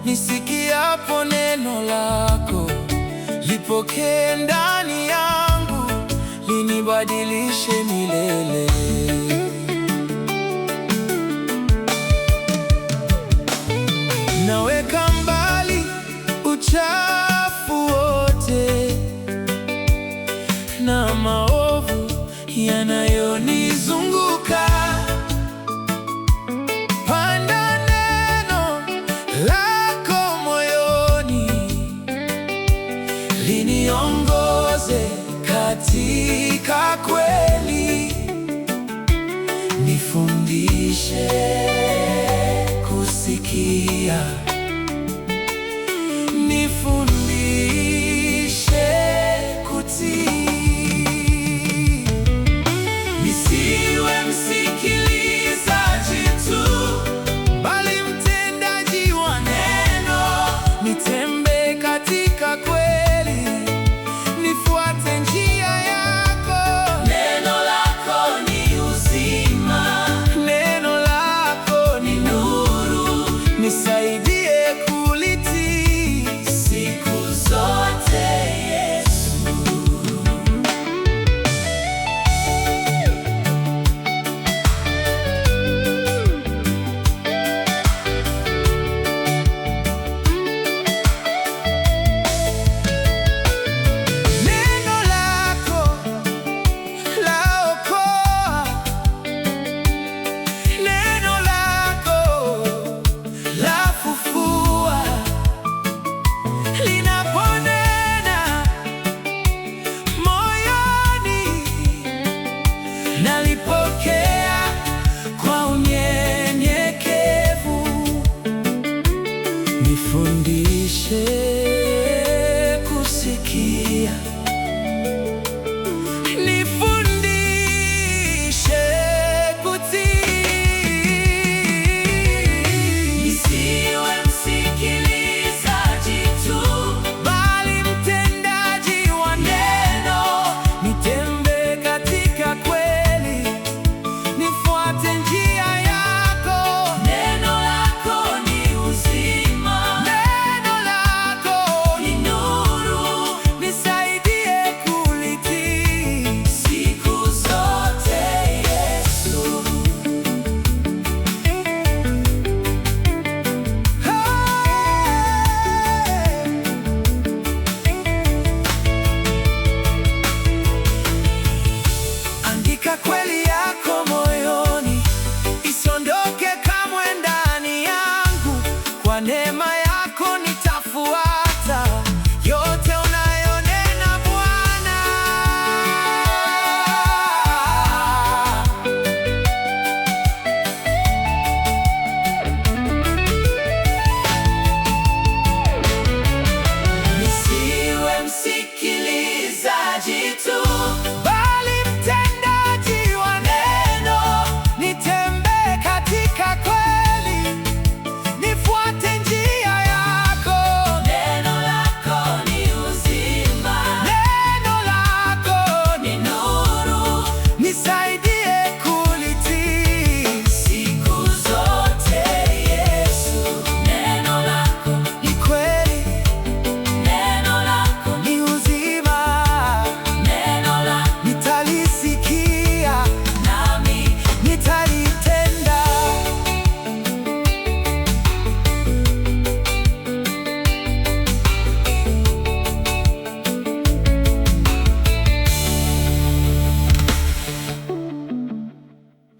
Nisikiapo neno lako, lipokee ndani yangu, linibadilishe milele. Naweka mbali uchafu wote na maovu yanayonizunguka. Panda neno lako moyoni, liniongoze katika kweli. Nifundishe kusikia, nifundishe kutii. Nisiwe msikilizaji tu, bali mtendaji wa neno. Nitembee katika kweli, nifuate njia yako. Neno lako ni uzima, neno lako ni nuru. Nisaidie kulitii siku zote, Yesu. Neno lako laokoa, neno lako lafufua. Linaponena moyoni, nalipokea.